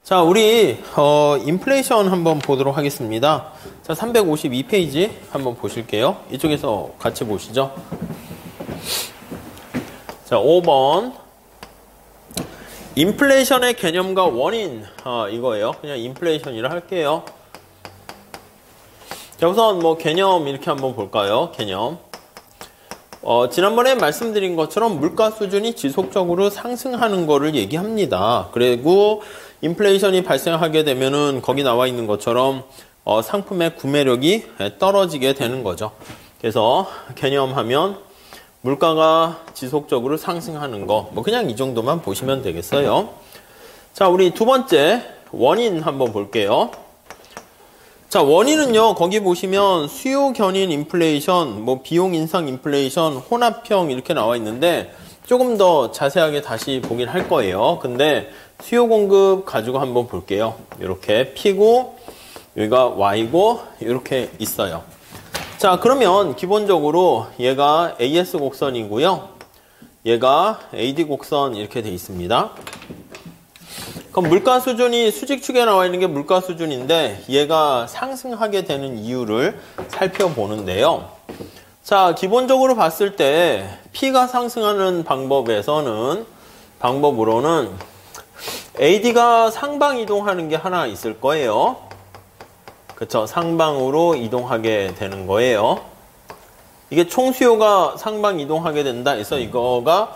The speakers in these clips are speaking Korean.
자, 우리 인플레이션 한번 보도록 하겠습니다. 자, 352페이지 한번 보실게요. 이쪽에서 같이 보시죠. 자, 5번. 인플레이션의 개념과 원인, 이거예요. 그냥 인플레이션이라 할게요. 자, 우선 뭐 개념 이렇게 한번 볼까요? 개념. 지난번에 말씀드린 것처럼 물가 수준이 지속적으로 상승하는 거를 얘기합니다. 그리고 인플레이션이 발생하게 되면은 거기 나와 있는 것처럼 상품의 구매력이 떨어지게 되는 거죠. 그래서 개념하면 물가가 지속적으로 상승하는 거, 뭐 그냥 이 정도만 보시면 되겠어요. 자, 우리 두 번째 원인 한번 볼게요. 자, 원인은요, 거기 보시면 수요 견인 인플레이션, 뭐 비용 인상 인플레이션, 혼합형 이렇게 나와 있는데 조금 더 자세하게 다시 보긴 할 거예요. 근데 수요 공급 가지고 한번 볼게요. 이렇게 P고 여기가 Y고 이렇게 있어요. 자, 그러면 기본적으로 얘가 AS 곡선이고요. 얘가 AD 곡선 이렇게 돼 있습니다. 그럼 물가 수준이 수직축에 나와 있는 게 물가 수준인데 얘가 상승하게 되는 이유를 살펴보는데요. 자, 기본적으로 봤을 때 P가 상승하는 방법으로는 AD가 상방 이동하는 게 하나 있을 거예요. 그쵸? 상방으로 이동하게 되는 거예요. 이게 총 수요가 상방 이동하게 된다 해서 이거가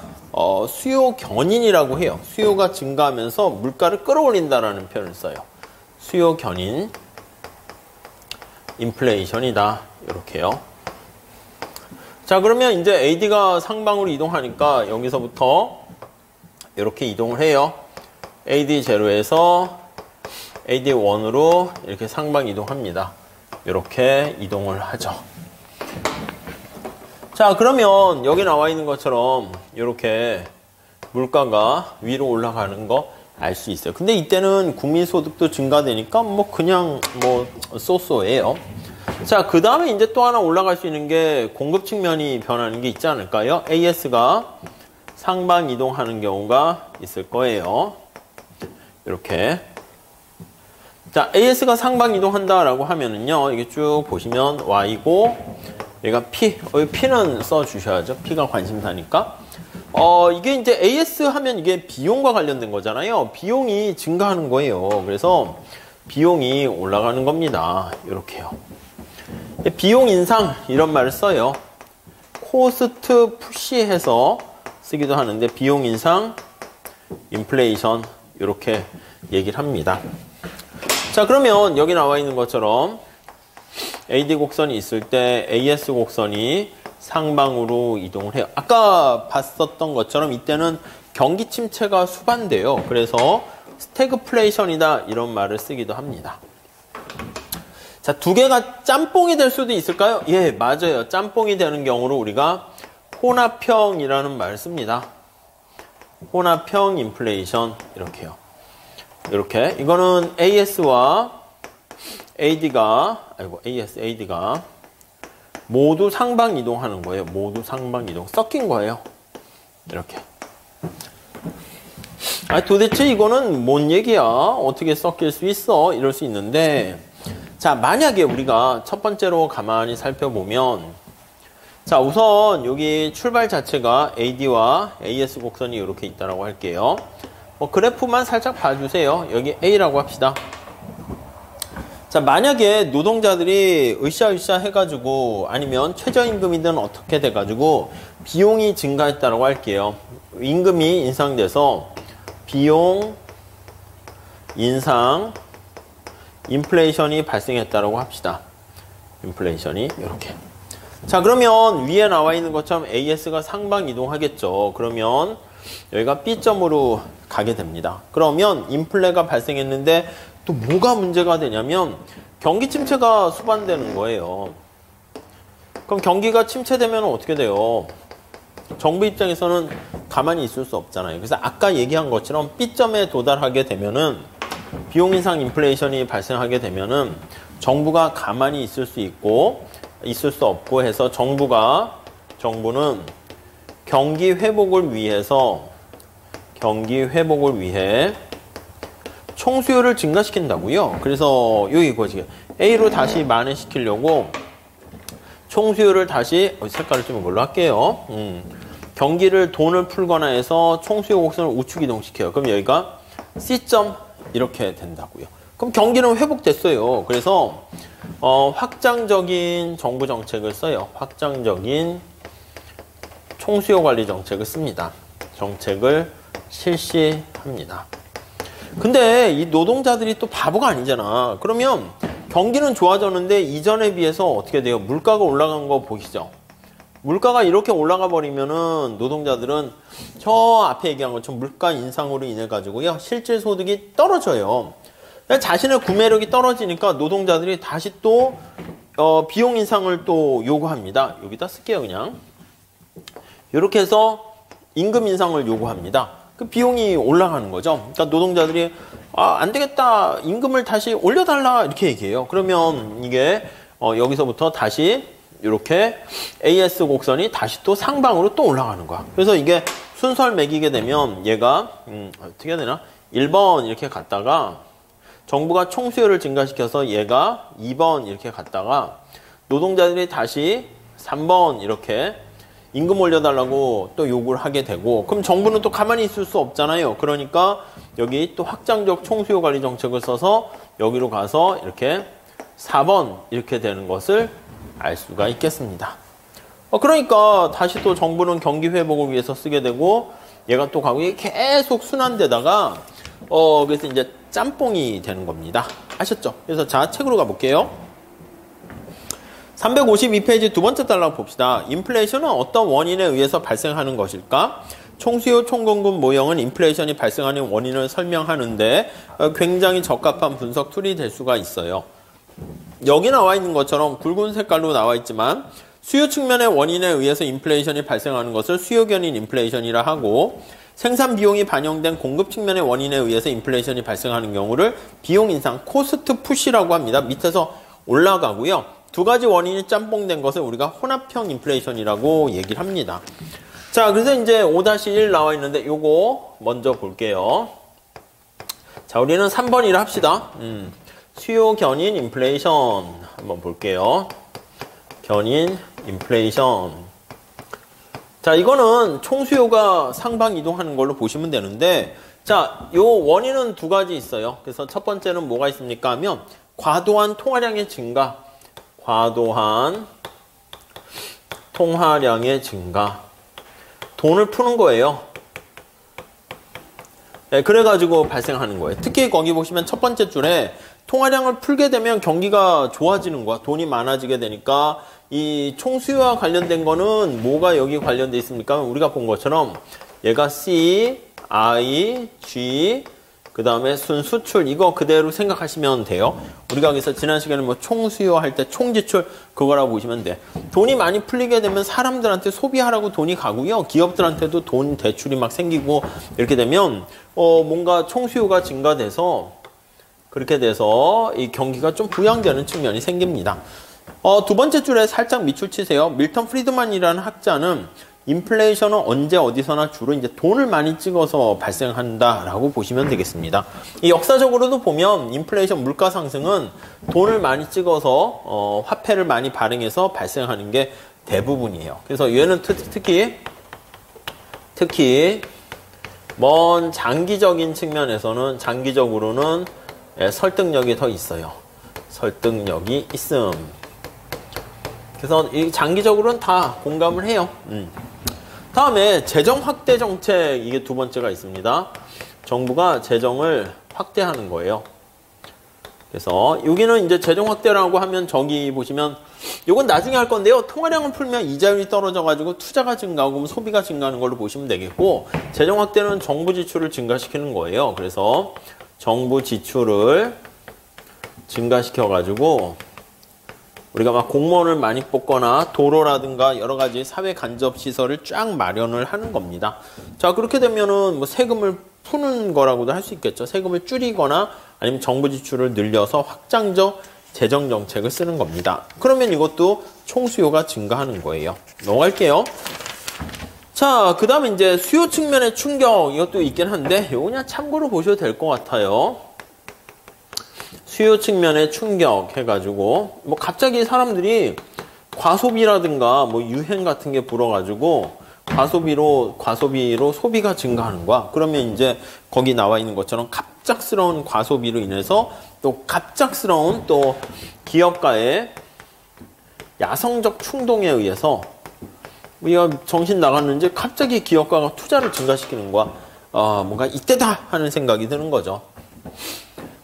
수요 견인이라고 해요. 수요가 증가하면서 물가를 끌어올린다라는 표현을 써요. 수요 견인 인플레이션이다. 이렇게요. 자, 그러면 이제 AD가 상방으로 이동하니까 여기서부터 이렇게 이동을 해요. AD0에서 AD1으로 이렇게 상방 이동합니다. 이렇게 이동을 하죠. 자, 그러면 여기 나와 있는 것처럼 이렇게 물가가 위로 올라가는 거 알 수 있어요. 근데 이때는 국민소득도 증가되니까 뭐 그냥 뭐 쏘쏘예요. 자, 그 다음에 이제 또 하나 올라갈 수 있는 게 공급 측면이 변하는 게 있지 않을까요? AS가 상방 이동하는 경우가 있을 거예요. 이렇게. 자, AS가 상방 이동한다라고 하면은요, 이게 쭉 보시면 Y고, 얘가 P, 여기 P는 써주셔야죠. P가 관심사니까. 이게 이제 AS 하면 이게 비용과 관련된 거잖아요. 비용이 증가하는 거예요. 그래서 비용이 올라가는 겁니다. 이렇게요. 비용 인상, 이런 말을 써요. 코스트 푸시해서 쓰기도 하는데, 비용 인상, 인플레이션, 이렇게 얘기를 합니다. 자, 그러면 여기 나와 있는 것처럼 AD 곡선이 있을 때 AS 곡선이 상방으로 이동을 해요. 아까 봤었던 것처럼 이때는 경기 침체가 수반돼요. 그래서 스태그플레이션이다 이런 말을 쓰기도 합니다. 자, 두 개가 짬뽕이 될 수도 있을까요? 예, 맞아요. 짬뽕이 되는 경우로 우리가 혼합형이라는 말을 씁니다. 혼합형 인플레이션 이렇게요. 이렇게 이거는 AS와 AD가 모두 상방 이동하는 거예요. 모두 상방 이동. 섞인 거예요. 이렇게. 도대체 이거는 뭔 얘기야? 어떻게 섞일 수 있어? 이럴 수 있는데, 자, 만약에 우리가 첫 번째로 가만히 살펴보면, 자, 우선 여기 출발 자체가 AD와 AS 곡선이 이렇게 있다라고 할게요. 그래프만 살짝 봐주세요. 여기 A라고 합시다. 자, 만약에 노동자들이 으쌰으쌰 해가지고 아니면 최저임금이든 어떻게 돼가지고 비용이 증가했다라고 할게요. 임금이 인상돼서 비용 인상 인플레이션이 발생했다라고 합시다. 인플레이션이 이렇게. 자, 그러면 위에 나와 있는 것처럼 AS가 상방 이동하겠죠. 그러면 여기가 B점으로 가게 됩니다. 그러면 인플레가 발생했는데 또 뭐가 문제가 되냐면 경기 침체가 수반되는 거예요. 그럼 경기가 침체되면 어떻게 돼요? 정부 입장에서는 가만히 있을 수 없잖아요. 그래서 아까 얘기한 것처럼 B점에 도달하게 되면은 비용 인상 인플레이션이 발생하게 되면은 정부가 가만히 있을 수 있고 있을 수 없고 해서 정부는 경기 회복을 위해 총수요를 증가시킨다고요. 그래서 여기 거지 A로 다시 만회시키려고 총수요를 다시 색깔을 좀 이걸로 할게요. 경기를 돈을 풀거나 해서 총수요 곡선을 우측 이동시켜요. 그럼 여기가 C점 이렇게 된다고요. 그럼 경기는 회복됐어요. 그래서 확장적인 정부 정책을 써요. 확장적인 총수요 관리 정책을 씁니다. 정책을 실시합니다. 근데 이 노동자들이 또 바보가 아니잖아. 그러면 경기는 좋아졌는데 이전에 비해서 어떻게 돼요? 물가가 올라간 거 보시죠. 물가가 이렇게 올라가 버리면은 노동자들은 저 앞에 얘기한 것처럼 물가 인상으로 인해 가지고요. 실질 소득이 떨어져요. 자신의 구매력이 떨어지니까 노동자들이 다시 또 비용 인상을 또 요구합니다. 여기다 쓸게요, 그냥. 이렇게 해서 임금 인상을 요구합니다. 그 비용이 올라가는 거죠. 그러니까 노동자들이 안 되겠다. 임금을 다시 올려달라. 이렇게 얘기해요. 그러면 이게 여기서부터 다시 이렇게 AS 곡선이 다시 또 상방으로 또 올라가는 거야. 그래서 이게 순서를 매기게 되면 얘가 어떻게 해야 되나? 1번 이렇게 갔다가 정부가 총수요를 증가시켜서 얘가 2번 이렇게 갔다가 노동자들이 다시 3번 이렇게 임금 올려달라고 또 요구를 하게 되고 그럼 정부는 또 가만히 있을 수 없잖아요. 그러니까 여기 또 확장적 총수요 관리 정책을 써서 여기로 가서 이렇게 4번 이렇게 되는 것을 알 수가 있겠습니다. 그러니까 다시 또 정부는 경기 회복을 위해서 쓰게 되고 얘가 또 가고 계속 순환되다가 그래서 이제 짬뽕이 되는 겁니다. 아셨죠? 그래서 자 책으로 가볼게요. 352페이지 두 번째 달러 봅시다. 인플레이션은 어떤 원인에 의해서 발생하는 것일까? 총수요 총공급 모형은 인플레이션이 발생하는 원인을 설명하는데 굉장히 적합한 분석 툴이 될 수가 있어요. 여기 나와 있는 것처럼 굵은 색깔로 나와 있지만 수요 측면의 원인에 의해서 인플레이션이 발생하는 것을 수요 견인 인플레이션이라 하고 생산 비용이 반영된 공급 측면의 원인에 의해서 인플레이션이 발생하는 경우를 비용 인상 코스트 푸시라고 합니다. 밑에서 올라가고요. 두 가지 원인이 짬뽕된 것을 우리가 혼합형 인플레이션이라고 얘기를 합니다. 자, 그래서 이제 5-1 나와 있는데 요거 먼저 볼게요. 자, 우리는 3번이라 합시다. 수요 견인 인플레이션 한번 볼게요. 견인 인플레이션. 자, 이거는 총수요가 상방 이동하는 걸로 보시면 되는데 자, 요 원인은 두 가지 있어요. 그래서 첫 번째는 뭐가 있습니까 하면 과도한 통화량의 증가. 과도한 통화량의 증가. 돈을 푸는 거예요. 네, 그래가지고 발생하는 거예요. 특히 거기 보시면 첫 번째 줄에 통화량을 풀게 되면 경기가 좋아지는 거야. 돈이 많아지게 되니까 이 총수요와 관련된 거는 뭐가 여기 관련돼 있습니까? 우리가 본 것처럼 얘가 C, I, G 그 다음에 순수출 이거 그대로 생각하시면 돼요. 우리가 여기서 지난 시간에 뭐 총수요 할 때 총지출 그거라고 보시면 돼. 돈이 많이 풀리게 되면 사람들한테 소비하라고 돈이 가고요. 기업들한테도 돈 대출이 막 생기고 이렇게 되면 뭔가 총수요가 증가돼서 그렇게 돼서 이 경기가 좀 부양되는 측면이 생깁니다. 두 번째 줄에 살짝 밑줄 치세요. 밀턴 프리드만이라는 학자는 인플레이션은 언제 어디서나 주로 이제 돈을 많이 찍어서 발생한다라고 보시면 되겠습니다. 이 역사적으로도 보면 인플레이션 물가 상승은 돈을 많이 찍어서 화폐를 많이 발행해서 발생하는 게 대부분이에요. 그래서 얘는 특히 먼 장기적인 측면에서는 장기적으로는 설득력이 더 있어요. 설득력이 있음. 그래서 이 장기적으로는 다 공감을 해요. 다음에 재정 확대 정책 이게 두 번째가 있습니다. 정부가 재정을 확대하는 거예요. 그래서 여기는 이제 재정 확대라고 하면 저기 보시면 이건 나중에 할 건데요. 통화량을 풀면 이자율이 떨어져 가지고 투자가 증가하고 소비가 증가하는 걸로 보시면 되겠고 재정 확대는 정부 지출을 증가시키는 거예요. 그래서 정부 지출을 증가시켜 가지고 우리가 막 공무원을 많이 뽑거나 도로라든가 여러 가지 사회 간접 시설을 쫙 마련을 하는 겁니다. 자, 그렇게 되면은 뭐 세금을 푸는 거라고도 할 수 있겠죠. 세금을 줄이거나 아니면 정부 지출을 늘려서 확장적 재정 정책을 쓰는 겁니다. 그러면 이것도 총수요가 증가하는 거예요. 넘어갈게요. 자, 그 다음에 이제 수요 측면의 충격 이것도 있긴 한데 이거 그냥 참고로 보셔도 될 것 같아요. 수요 측면에 충격 해가지고 뭐 갑자기 사람들이 과소비라든가 뭐 유행 같은 게 불어가지고 과소비로 소비가 증가하는 거야. 그러면 이제 거기 나와 있는 것처럼 갑작스러운 과소비로 인해서 또 갑작스러운 또 기업가의 야성적 충동에 의해서 우리가 정신 나갔는지 갑자기 기업가가 투자를 증가시키는 거야. 뭔가 이때다 하는 생각이 드는 거죠.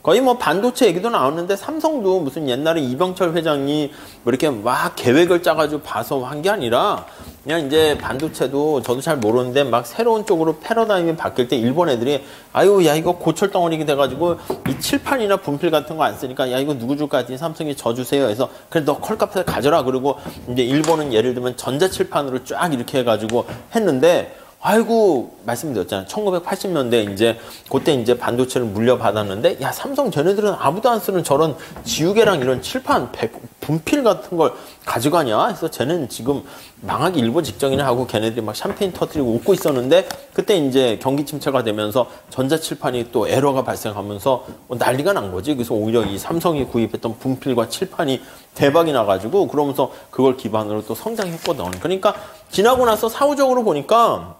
거의 뭐 반도체 얘기도 나오는데 삼성도 무슨 옛날에 이병철 회장이 뭐 이렇게 막 계획을 짜가지고 봐서 한 게 아니라 그냥 이제 반도체도 저도 잘 모르는데 막 새로운 쪽으로 패러다임이 바뀔 때 일본 애들이 아유 야 이거 고철 덩어리 돼가지고 이 칠판이나 분필 같은 거 안 쓰니까 야 이거 누구 줄까 했더니 삼성이 저 주세요 해서 그래 너 컬값에 가져라. 그리고 이제 일본은 예를 들면 전자칠판으로 쫙 이렇게 해가지고 했는데 아이고 말씀드렸잖아요. 1980년대 이제 그때 이제 반도체를 물려받았는데 야 삼성 쟤네들은 아무도 안 쓰는 저런 지우개랑 이런 칠판 분필 같은 걸 가져가냐 해서 쟤는 지금 망하기 일보 직전이나 하고 걔네들이 막 샴페인 터뜨리고 웃고 있었는데 그때 이제 경기 침체가 되면서 전자칠판이 또 에러가 발생하면서 난리가 난 거지. 그래서 오히려 이 삼성이 구입했던 분필과 칠판이 대박이 나가지고 그러면서 그걸 기반으로 또 성장했거든. 그러니까 지나고 나서 사후적으로 보니까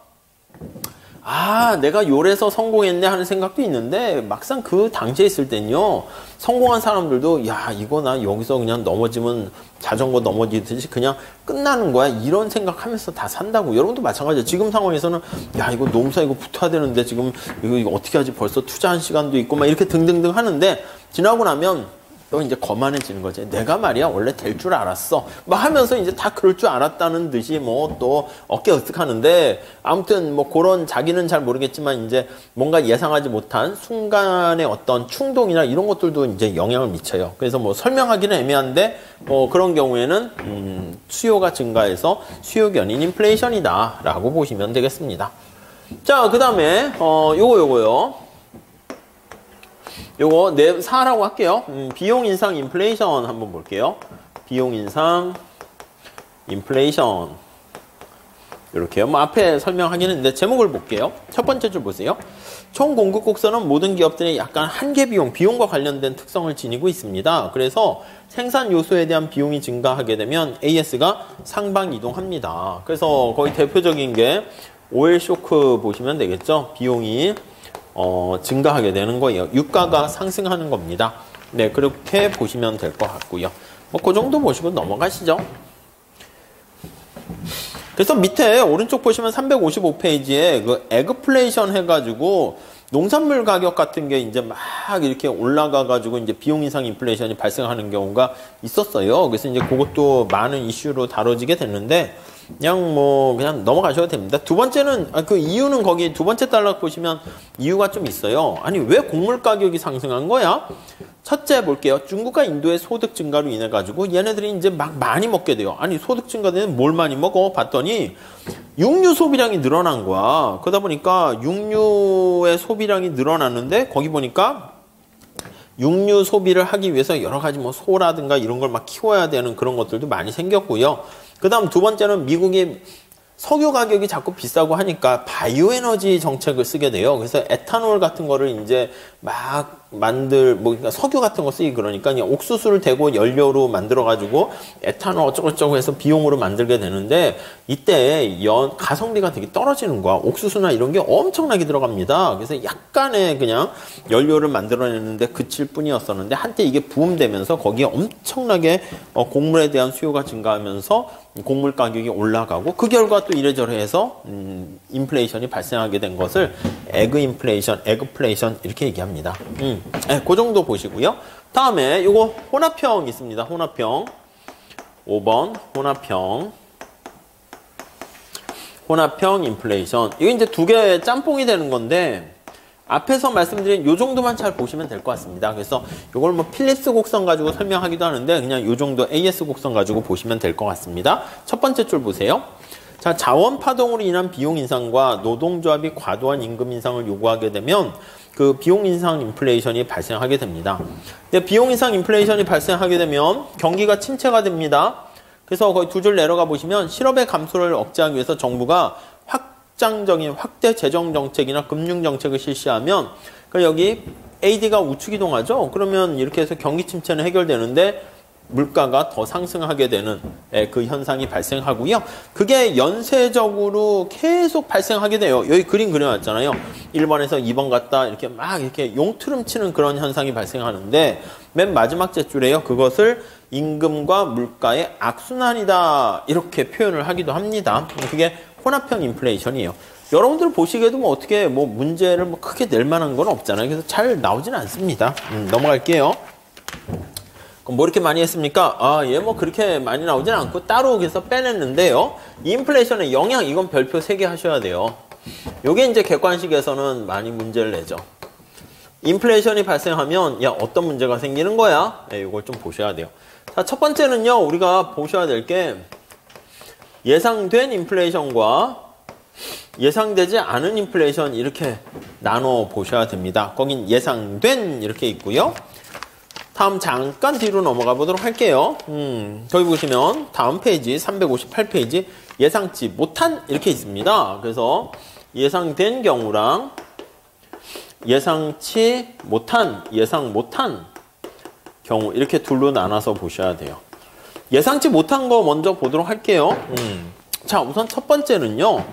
내가 요래서 성공했네 하는 생각도 있는데 막상 그 당시에 있을 땐요 성공한 사람들도 야 이거 나 여기서 그냥 넘어지면 자전거 넘어지듯이 그냥 끝나는 거야 이런 생각하면서 다 산다고. 여러분도 마찬가지예요. 지금 상황에서는 야 이거 농사 이거 붙어야 되는데 지금 이거 어떻게 하지 벌써 투자한 시간도 있고 막 이렇게 등등등 하는데 지나고 나면 또 이제 거만해지는 거지. 내가 말이야 원래 될 줄 알았어 막 하면서 이제 다 그럴 줄 알았다는 듯이 뭐 또 어깨 으쓱하는데 아무튼 뭐 그런 자기는 잘 모르겠지만 이제 뭔가 예상하지 못한 순간의 어떤 충동이나 이런 것들도 이제 영향을 미쳐요. 그래서 뭐 설명하기는 애매한데 뭐 그런 경우에는 수요가 증가해서 수요 견인 인플레이션이다 라고 보시면 되겠습니다. 자 그 다음에 요거요 요거 4라고 할게요. 비용 인상 인플레이션 한번 볼게요. 비용 인상 인플레이션 이렇게요. 뭐 앞에 설명하긴 했는데 제목을 볼게요. 첫 번째 줄 보세요. 총 공급 곡선은 모든 기업들이 약간 한계 비용과 관련된 특성을 지니고 있습니다. 그래서 생산 요소에 대한 비용이 증가하게 되면 AS가 상방 이동합니다. 그래서 거의 대표적인 게 오일 쇼크 보시면 되겠죠. 비용이 증가하게 되는 거예요. 유가가 상승하는 겁니다. 네, 그렇게 보시면 될 것 같고요. 뭐, 그 정도 보시고 넘어가시죠. 그래서 밑에 오른쪽 보시면 355페이지에 그 에그플레이션 해가지고 농산물 가격 같은 게 이제 막 이렇게 올라가가지고 이제 비용 인상 인플레이션이 발생하는 경우가 있었어요. 그래서 이제 그것도 많은 이슈로 다뤄지게 됐는데 그냥 넘어가셔도 됩니다. 두 번째는, 그 이유는 거기 두 번째 단락 보시면 이유가 좀 있어요. 아니, 왜 곡물 가격이 상승한 거야? 첫째 볼게요. 중국과 인도의 소득 증가로 인해 가지고 얘네들이 이제 막 많이 먹게 돼요. 아니, 소득 증가되면 뭘 많이 먹어? 봤더니 육류 소비량이 늘어난 거야. 그러다 보니까 육류의 소비량이 늘어났는데 거기 보니까 육류 소비를 하기 위해서 여러 가지 뭐 소라든가 이런 걸 막 키워야 되는 그런 것들도 많이 생겼고요. 그 다음 두 번째는 미국이 석유 가격이 자꾸 비싸고 하니까 바이오에너지 정책을 쓰게 돼요. 그래서 에탄올 같은 거를 이제 막 그러니까 석유 같은 거 쓰기 그러니까 그냥 옥수수를 대고 연료로 만들어가지고 에탄올 어쩌고저쩌고 해서 비용으로 만들게 되는데 이때 가성비가 되게 떨어지는 거야. 옥수수나 이런 게 엄청나게 들어갑니다. 그래서 약간의 그냥 연료를 만들어내는데 그칠 뿐이었었는데 한때 이게 부음되면서 거기에 엄청나게 곡물에 대한 수요가 증가하면서 곡물 가격이 올라가고 그 결과 또 이래저래 해서 인플레이션이 발생하게 된 것을 에그플레이션 이렇게 얘기합니다. 네, 그 정도 보시고요. 다음에 요거 혼합형 있습니다. 혼합형 5번 혼합형 인플레이션. 이거 이제 두 개 짬뽕이 되는 건데 앞에서 말씀드린 요 정도만 잘 보시면 될 것 같습니다. 그래서 요걸 뭐 필립스 곡선 가지고 설명하기도 하는데 그냥 요 정도 AS 곡선 가지고 보시면 될 것 같습니다. 첫 번째 줄 보세요. 자, 자원 파동으로 인한 비용 인상과 노동조합이 과도한 임금 인상을 요구하게 되면 그 비용 인상 인플레이션이 발생하게 됩니다. 근데 비용 인상 인플레이션이 발생하게 되면 경기가 침체가 됩니다. 그래서 거의 두 줄 내려가 보시면 실업의 감소를 억제하기 위해서 정부가 확대 재정 정책이나 금융 정책을 실시하면 여기 AD가 우측 이동하죠? 그러면 이렇게 해서 경기 침체는 해결되는데 물가가 더 상승하게 되는 그 현상이 발생하고요. 그게 연쇄적으로 계속 발생하게 돼요. 여기 그림 그려놨잖아요. 1번에서 2번 갔다 이렇게 막 이렇게 용트름 치는 그런 현상이 발생하는데 맨 마지막 제줄에요. 그것을 임금과 물가의 악순환이다 이렇게 표현을 하기도 합니다. 그게 혼합형 인플레이션이에요. 여러분들 보시기에도 뭐 어떻게 뭐 문제를 뭐 크게 낼 만한 건 없잖아요. 그래서 잘 나오지는 않습니다. 넘어갈게요. 그럼 뭐 이렇게 많이 했습니까? 얘 뭐 그렇게 많이 나오진 않고 따로 여기서 빼냈는데요. 인플레이션의 영향, 이건 별표 3개 하셔야 돼요. 요게 이제 객관식에서는 많이 문제를 내죠. 인플레이션이 발생하면, 야, 어떤 문제가 생기는 거야? 네, 요걸 좀 보셔야 돼요. 자, 첫 번째는요, 우리가 보셔야 될 게, 예상된 인플레이션과 예상되지 않은 인플레이션 이렇게 나눠 보셔야 됩니다. 거긴 예상된 이렇게 있고요. 다음 잠깐 뒤로 넘어가 보도록 할게요. 저기 보시면 다음 페이지 358페이지 예상치 못한 이렇게 있습니다. 그래서 예상된 경우랑 예상치 못한, 예상 못한 경우 이렇게 둘로 나눠서 보셔야 돼요. 예상치 못한 거 먼저 보도록 할게요. 자, 우선 첫 번째는요.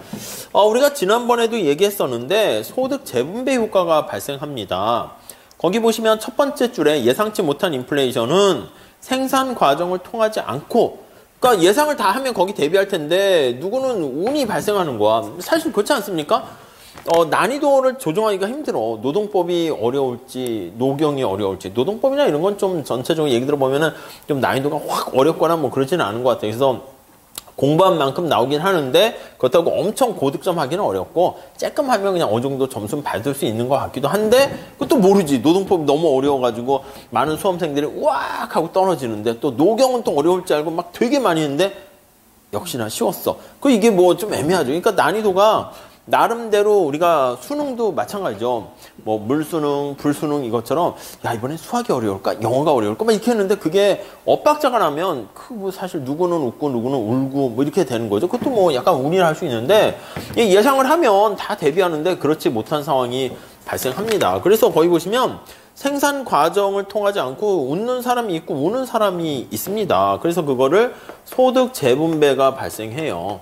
우리가 지난번에도 얘기했었는데 소득 재분배 효과가 발생합니다. 거기 보시면 첫 번째 줄에 예상치 못한 인플레이션은 생산 과정을 통하지 않고, 그러니까 예상을 다 하면 거기 대비할 텐데 누구는 운이 발생하는 거야. 사실 그렇지 않습니까? 난이도를 조정하기가 힘들어. 노동법이 어려울지 노경이 어려울지, 노동법이나 이런 건 좀 전체적으로 얘기 들어보면은 좀 난이도가 확 어렵거나 뭐 그러지는 않은 것 같아요. 그래서 공부한 만큼 나오긴 하는데 그렇다고 엄청 고득점 하기는 어렵고 조금 하면 그냥 어느 정도 점수는 받을 수 있는 것 같기도 한데 그것도 모르지. 노동법이 너무 어려워가지고 많은 수험생들이 우악 하고 떨어지는데 또 노경은 또 어려울 줄 알고 막 되게 많이 했는데 역시나 쉬웠어. 이게 뭐 좀 애매하죠. 그러니까 난이도가 나름대로 우리가 수능도 마찬가지죠. 뭐 물수능, 불수능 이것처럼 야 이번엔 수학이 어려울까? 영어가 어려울까? 막 이렇게 했는데 그게 엇박자가 나면 뭐 사실 누구는 웃고 누구는 울고 뭐 이렇게 되는 거죠. 그것도 뭐 약간 운이라 할 수 있는데 예상을 하면 다 대비하는데 그렇지 못한 상황이 발생합니다. 그래서 거기 보시면 생산 과정을 통하지 않고 웃는 사람이 있고 우는 사람이 있습니다. 그래서 그거를 소득 재분배가 발생해요.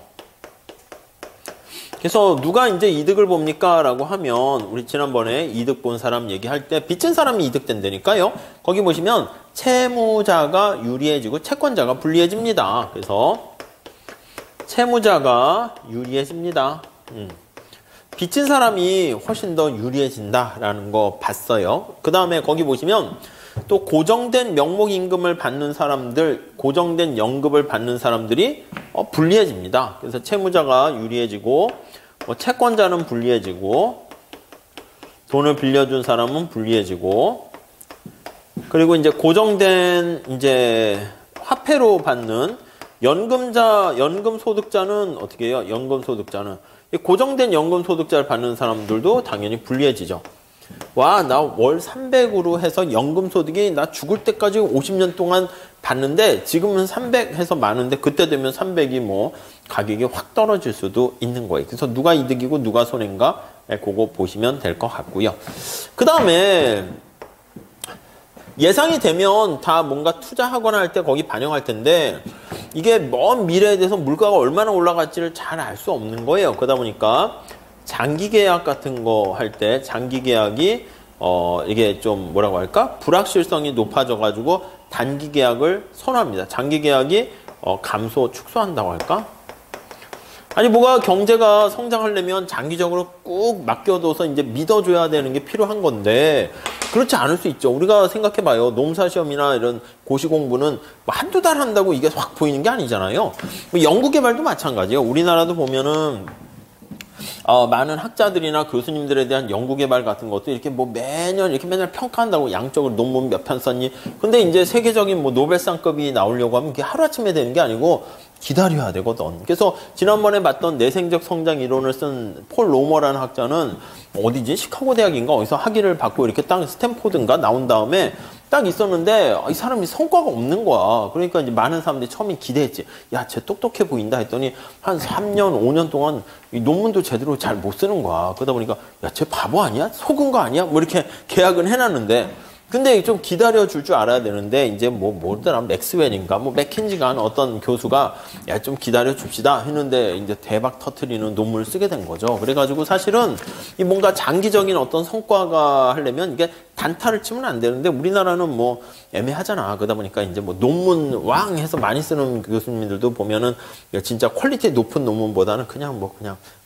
그래서 누가 이제 이득을 봅니까? 라고 하면 우리 지난번에 이득 본 사람 얘기할 때 빚진 사람이 이득된다니까요. 거기 보시면 채무자가 유리해지고 채권자가 불리해집니다. 그래서 채무자가 유리해집니다. 빚진 사람이 훨씬 더 유리해진다라는 거 봤어요. 그 다음에 거기 보시면 또 고정된 명목임금을 받는 사람들, 고정된 연급을 받는 사람들이 불리해집니다. 그래서 채무자가 유리해지고 채권자는 불리해지고 돈을 빌려준 사람은 불리해지고 그리고 이제 고정된 이제 화폐로 받는 연금 소득자는 어떻게 해요? 연금 소득자는 고정된 연금 소득자를 받는 사람들도 당연히 불리해지죠. 와, 나 월 300으로 해서 연금 소득이 나 죽을 때까지 50년 동안 받는데 지금은 300 해서 많은데 그때 되면 300이 뭐 가격이 확 떨어질 수도 있는 거예요. 그래서 누가 이득이고 누가 손해인가 그거 보시면 될 것 같고요. 그 다음에 예상이 되면 다 뭔가 투자하거나 할 때 거기 반영할 텐데 이게 먼 미래에 대해서 물가가 얼마나 올라갈지를 잘 알 수 없는 거예요. 그러다 보니까 장기 계약 같은 거 할 때 장기 계약이 이게 좀 뭐라고 할까? 불확실성이 높아져 가지고 단기 계약을 선호합니다. 장기 계약이 축소한다고 할까? 아니 뭐가 경제가 성장하려면 장기적으로 꾹 맡겨둬서 이제 믿어줘야 되는 게 필요한 건데 그렇지 않을 수 있죠. 우리가 생각해봐요. 농사시험이나 이런 고시 공부는 뭐 한두 달 한다고 이게 확 보이는 게 아니잖아요. 뭐 연구개발도 마찬가지예요. 우리나라도 보면은 많은 학자들이나 교수님들에 대한 연구개발 같은 것도 이렇게 뭐 매년 이렇게 맨날 평가한다고 양적으로 논문 몇 편 썼니? 근데 이제 세계적인 뭐 노벨상급이 나오려고 하면 그게 하루아침에 되는 게 아니고 기다려야 되거든. 그래서 지난번에 봤던 내생적 성장 이론을 쓴 폴 로머라는 학자는 어디지? 시카고 대학인가? 어디서 학위를 받고 이렇게 딱 스탠포드인가 나온 다음에 딱 있었는데 이 사람이 성과가 없는 거야. 그러니까 이제 많은 사람들이 처음에 기대했지. 야, 쟤 똑똑해 보인다 했더니 한 3년, 5년 동안 이 논문도 제대로 잘 못 쓰는 거야. 그러다 보니까 야, 쟤 바보 아니야? 속은 거 아니야? 뭐 이렇게 계약은 해놨는데 근데 좀 기다려 줄 줄 알아야 되는데 이제 뭐더라 맥스웰인가 뭐 맥킨지가 한 어떤 교수가 야, 좀 기다려 줍시다 했는데 이제 대박 터트리는 논문을 쓰게 된 거죠. 그래가지고 사실은 이 뭔가 장기적인 어떤 성과가 하려면 이게 단타를 치면 안 되는데 우리나라는 뭐 애매하잖아. 그러다 보니까 이제 뭐 논문 왕 해서 많이 쓰는 교수님들도 보면은 진짜 퀄리티 높은 논문보다는 그냥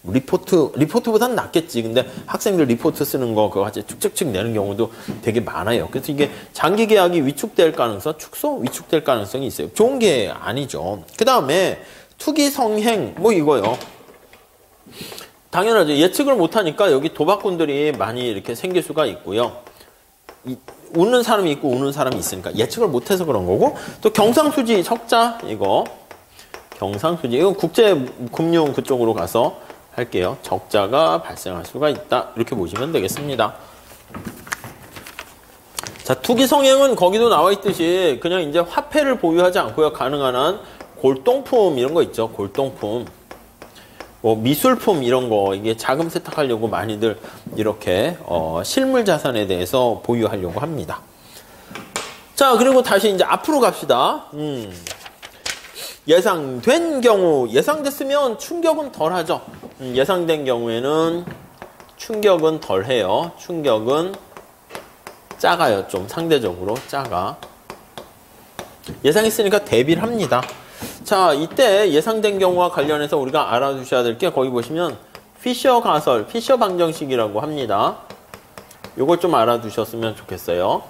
리포트보다는 낫겠지. 근데 학생들 리포트 쓰는 거 그거 같이 쭉쭉쭉 내는 경우도 되게 많아요. 그래서 이게 장기 계약이 위축될 위축될 가능성이 있어요. 좋은 게 아니죠. 그 다음에 투기 성행 뭐 이거요. 당연하죠. 예측을 못하니까 여기 도박꾼들이 많이 이렇게 생길 수가 있고요. 웃는 사람이 있고 우는 사람이 있으니까 예측을 못해서 그런 거고 또 경상수지 적자 이거 경상수지 이건 국제금융 그쪽으로 가서 할게요. 적자가 발생할 수가 있다. 이렇게 보시면 되겠습니다. 자, 투기 성행은 거기도 나와 있듯이 그냥 이제 화폐를 보유하지 않고요. 가능한 한 골동품 이런 거 있죠. 골동품. 뭐 미술품 이런 거 이게 자금 세탁하려고 많이들 이렇게 실물 자산에 대해서 보유하려고 합니다. 자, 그리고 다시 이제 앞으로 갑시다. 예상된 경우 예상됐으면 충격은 덜하죠. 예상된 경우에는 충격은 덜해요. 충격은 작아요. 좀 상대적으로 작아. 예상했으니까 대비를 합니다. 자, 이때 예상된 경우와 관련해서 우리가 알아두셔야 될 게 거기 보시면 피셔 가설, 피셔 방정식이라고 합니다. 요걸 좀 알아두셨으면 좋겠어요.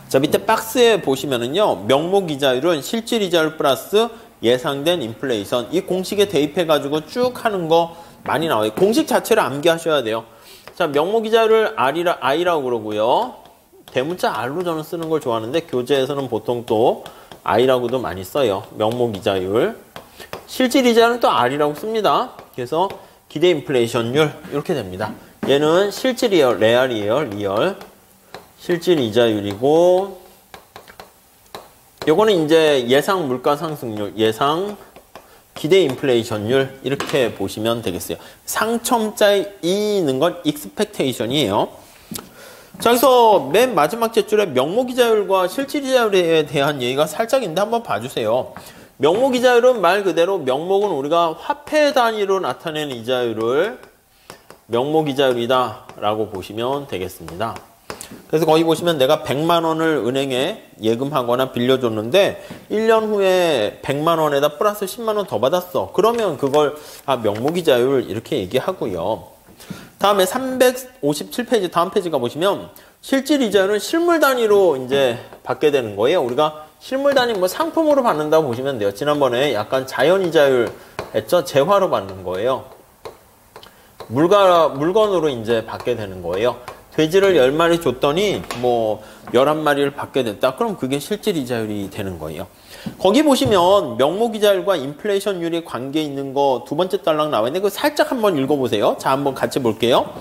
자, 밑에 박스에 보시면은요, 명목 이자율은 실질 이자율 플러스 예상된 인플레이션. 이 공식에 대입해가지고 쭉 하는 거 많이 나와요. 공식 자체를 암기하셔야 돼요. 자, 명목 이자율을 I라고 그러고요. 대문자 R로 저는 쓰는 걸 좋아하는데 교재에서는 보통 또 I라고도 많이 써요. 명목 이자율. 실질 이자율은 또 R이라고 씁니다. 그래서 기대 인플레이션율 이렇게 됩니다. 얘는 실질이에요. 레알이에요. 리얼. 실질 이자율이고 요거는 이제 예상 물가 상승률, 예상 기대 인플레이션율 이렇게 보시면 되겠어요. 상첨자에 있는 건 expectation이에요. 자, 그래서 맨 마지막 제줄에 명목이자율과 실질이자율에 대한 얘기가 살짝 있는데 한번 봐주세요. 명목이자율은 말 그대로 명목은 우리가 화폐 단위로 나타내는 이자율을 명목이자율이다 라고 보시면 되겠습니다. 그래서 거기 보시면 내가 100만 원을 은행에 예금하거나 빌려줬는데 1년 후에 100만 원에다 플러스 10만 원 더 받았어. 그러면 그걸 명목이자율 이렇게 얘기하고요. 다음에 357페이지 다음 페이지가 보시면 실질 이자율은 실물 단위로 이제 받게 되는 거예요. 우리가 실물 단위 뭐 상품으로 받는다고 보시면 돼요. 지난번에 약간 자연 이자율 했죠? 재화로 받는 거예요. 물건으로 이제 받게 되는 거예요. 돼지를 10마리 줬더니 뭐 11마리를 받게 됐다. 그럼 그게 실질 이자율이 되는 거예요. 거기 보시면 명목 이자율과 인플레이션율이 관계 있는 거 두 번째 달랑 나와 있는데 그거 살짝 한번 읽어보세요. 자, 한번 같이 볼게요.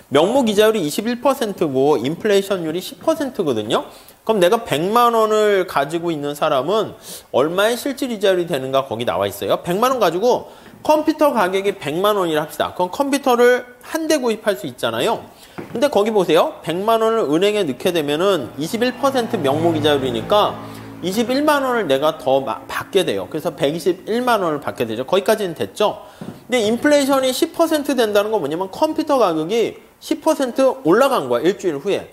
명목 이자율이 21%고 인플레이션율이 10%거든요. 그럼 내가 100만 원을 가지고 있는 사람은 얼마의 실질 이자율이 되는가 거기 나와 있어요. 100만 원 가지고 컴퓨터 가격이 100만 원이라 합시다. 그럼 컴퓨터를 한 대 구입할 수 있잖아요. 근데 거기 보세요. 100만 원을 은행에 넣게 되면은 21% 명목 이자율이니까 21만 원을 내가 더 받게 돼요. 그래서 121만 원을 받게 되죠. 거기까지는 됐죠. 근데 인플레이션이 10% 된다는 건 뭐냐면 컴퓨터 가격이 10% 올라간 거야. 1년 후에.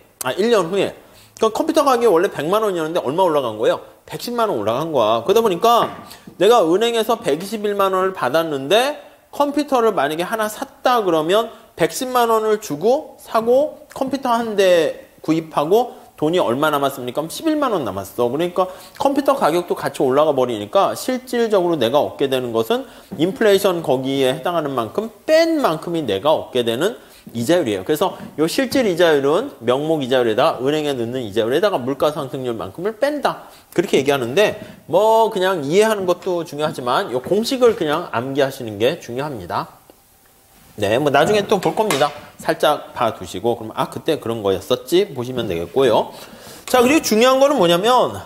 그러니까 컴퓨터 가격이 원래 100만 원이었는데 얼마 올라간 거예요? 110만 원 올라간 거야. 그러다 보니까 내가 은행에서 121만 원을 받았는데 컴퓨터를 만약에 하나 샀다 그러면 110만 원을 주고 사고 컴퓨터 한 대 구입하고 돈이 얼마 남았습니까? 그럼 11만 원 남았어. 그러니까 컴퓨터 가격도 같이 올라가 버리니까 실질적으로 내가 얻게 되는 것은 인플레이션 거기에 해당하는 만큼 뺀 만큼이 내가 얻게 되는 이자율이에요. 그래서 요 실질 이자율은 명목 이자율에다가 은행에 넣는 이자율에다가 물가 상승률만큼을 뺀다. 그렇게 얘기하는데 뭐 그냥 이해하는 것도 중요하지만 요 공식을 그냥 암기하시는 게 중요합니다. 네, 뭐 나중에 또 볼 겁니다. 살짝 봐두시고 그럼 아 그때 그런 거였었지 보시면 되겠고요. 자, 그리고 중요한 거는 뭐냐면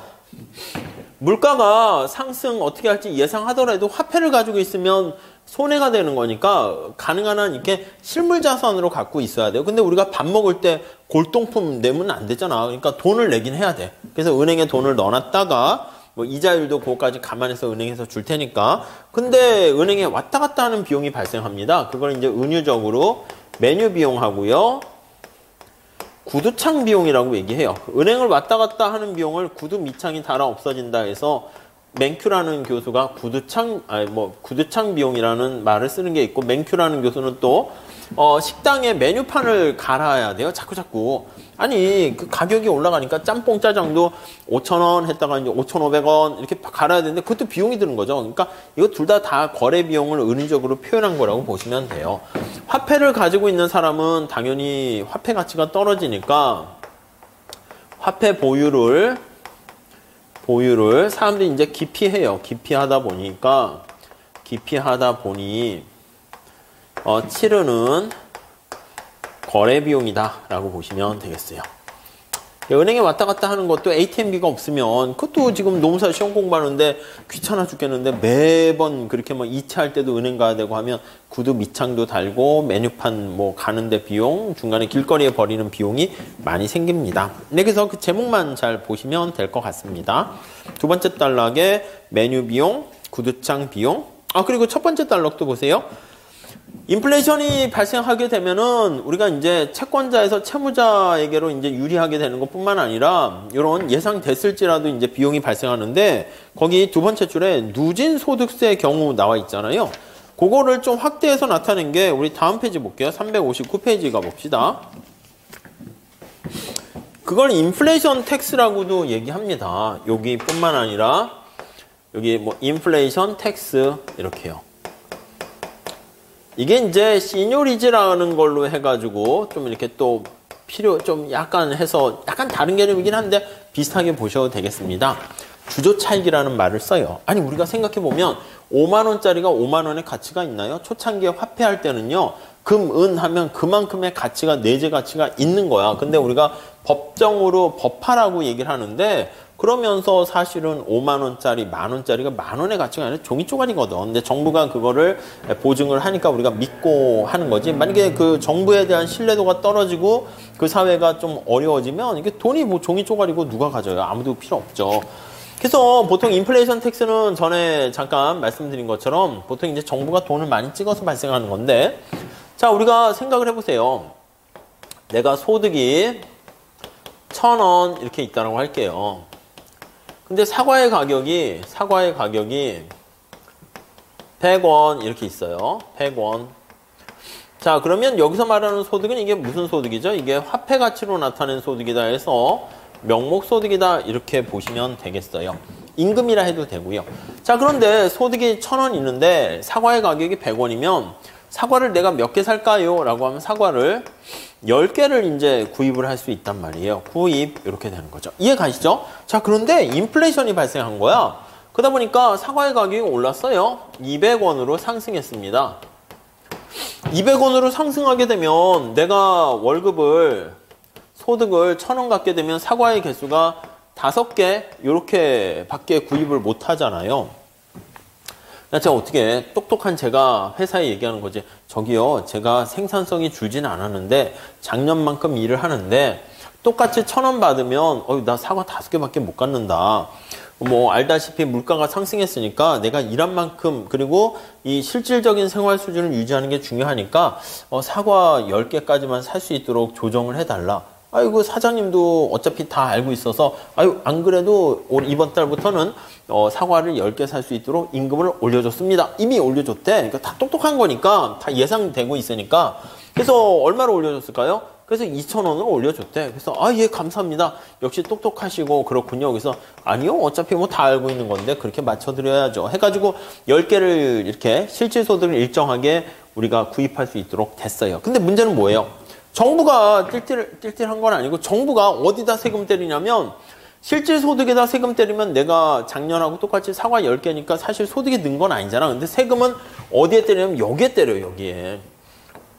물가가 상승 어떻게 할지 예상하더라도 화폐를 가지고 있으면 손해가 되는 거니까 가능한 한 이렇게 실물 자산으로 갖고 있어야 돼요. 근데 우리가 밥 먹을 때 골동품 내면 안 되잖아. 그러니까 돈을 내긴 해야 돼. 그래서 은행에 돈을 넣어놨다가 뭐 이자율도 그거까지 감안해서 은행에서 줄 테니까. 근데 은행에 왔다 갔다 하는 비용이 발생합니다. 그걸 이제 은유적으로 메뉴 비용하고요. 구두창 비용이라고 얘기해요. 은행을 왔다 갔다 하는 비용을 구두 밑창이 달아 없어진다 해서 맨큐라는 교수가 구두창 비용이라는 말을 쓰는 게 있고, 맨큐라는 교수는 또 식당에 메뉴판을 갈아야 돼요. 자꾸. 아니, 그 가격이 올라가니까 짬뽕 짜장도 5,000원 했다가 이제 5,500원 이렇게 갈아야 되는데 그것도 비용이 드는 거죠. 그러니까 이거 둘 다 거래 비용을 은유적으로 표현한 거라고 보시면 돼요. 화폐를 가지고 있는 사람은 당연히 화폐 가치가 떨어지니까 화폐 보유를 사람들이 이제 기피해요. 기피하다 보니 치르는 거래 비용이다라고 보시면 되겠어요. 은행에 왔다 갔다 하는 것도 ATM기가 없으면 그것도 지금 노무사 시험 공부하는데 귀찮아 죽겠는데 매번 그렇게 뭐 2차 할 때도 은행 가야 되고 하면 구두 밑창도 달고 메뉴판 뭐 가는데 비용, 중간에 길거리에 버리는 비용이 많이 생깁니다. 네, 그래서 그 제목만 잘 보시면 될 것 같습니다. 두 번째 단락에 메뉴 비용, 구두창 비용. 그리고 첫 번째 단락도 보세요. 인플레이션이 발생하게 되면은 우리가 이제 채권자에서 채무자에게로 이제 유리하게 되는 것뿐만 아니라 이런 예상됐을지라도 이제 비용이 발생하는데 거기 두 번째 줄에 누진 소득세 경우 나와 있잖아요. 그거를 좀 확대해서 나타낸 게 우리 다음 페이지 볼게요. 359페이지 가봅시다. 그걸 인플레이션 텍스라고도 얘기합니다. 여기뿐만 아니라 여기 뭐 인플레이션 텍스 이렇게요. 이게 이제 시뇨리즈라는 걸로 해가지고 좀 이렇게 또 좀 약간 해서 약간 다른 개념이긴 한데 비슷하게 보셔도 되겠습니다. 주조 차익이라는 말을 써요. 아니 우리가 생각해보면 5만원짜리가 5만원의 가치가 있나요? 초창기에 화폐할 때는요. 금, 은 하면 그만큼의 가치가 내재 가치가 있는 거야. 근데 우리가 법정으로 법화라고 얘기를 하는데 그러면서 사실은 5만원짜리, 만원짜리가 만원의 가치가 아니라 종이 쪼가리거든. 근데 정부가 그거를 보증을 하니까 우리가 믿고 하는 거지. 만약에 그 정부에 대한 신뢰도가 떨어지고 그 사회가 좀 어려워지면 이게 돈이 뭐 종이 쪼가리고 누가 가져요? 아무도 필요 없죠. 그래서 보통 인플레이션 텍스는 전에 잠깐 말씀드린 것처럼 보통 이제 정부가 돈을 많이 찍어서 발생하는 건데 자, 우리가 생각을 해보세요. 내가 소득이 1,000원 이렇게 있다고 할게요. 근데 사과의 가격이 100원 이렇게 있어요. 100원. 자, 그러면 여기서 말하는 소득은 이게 무슨 소득이죠? 이게 화폐 가치로 나타낸 소득이다 해서 명목 소득이다 이렇게 보시면 되겠어요. 임금이라 해도 되고요. 자, 그런데 소득이 1,000원 있는데 사과의 가격이 100원이면 사과를 내가 몇 개 살까요? 라고 하면 사과를 10개를 이제 구입을 할 수 있단 말이에요. 구입 이렇게 되는 거죠. 이해 가시죠? 자, 그런데 인플레이션이 발생한 거야. 그러다 보니까 사과의 가격이 올랐어요. 200원으로 상승했습니다. 200원으로 상승하게 되면 내가 소득을 1,000원 갖게 되면 사과의 개수가 5개 이렇게 밖에 구입을 못 하잖아요. 제가 어떻게 똑똑한 제가 회사에 얘기하는 거지. 저기요, 제가 생산성이 줄지는 않았는데 작년만큼 일을 하는데 똑같이 1,000원 받으면 나 사과 5개밖에 못 갖는다. 뭐 알다시피 물가가 상승했으니까 내가 일한 만큼 그리고 이 실질적인 생활 수준을 유지하는 게 중요하니까 사과 10개까지만 살 수 있도록 조정을 해달라. 아이고 사장님도 어차피 다 알고 있어서 안 그래도 이번 달부터는 사과를 10개 살 수 있도록 임금을 올려줬습니다. 이미 올려줬대. 그러니까 다 똑똑한 거니까 다 예상되고 있으니까. 그래서 얼마로 올려줬을까요? 그래서 2,000원으로 올려줬대. 그래서 예 감사합니다. 역시 똑똑하시고 그렇군요. 그래서 아니요 어차피 뭐 다 알고 있는 건데 그렇게 맞춰드려야죠. 해가지고 10개를 이렇게 실질소득을 일정하게 우리가 구입할 수 있도록 됐어요. 근데 문제는 뭐예요? 정부가 띨띨한 건 아니고 정부가 어디다 세금 때리냐면 실질 소득에다 세금 때리면 내가 작년하고 똑같이 사과 10개니까 사실 소득이 는 건 아니잖아. 근데 세금은 어디에 때리냐면 여기에 때려요, 여기에.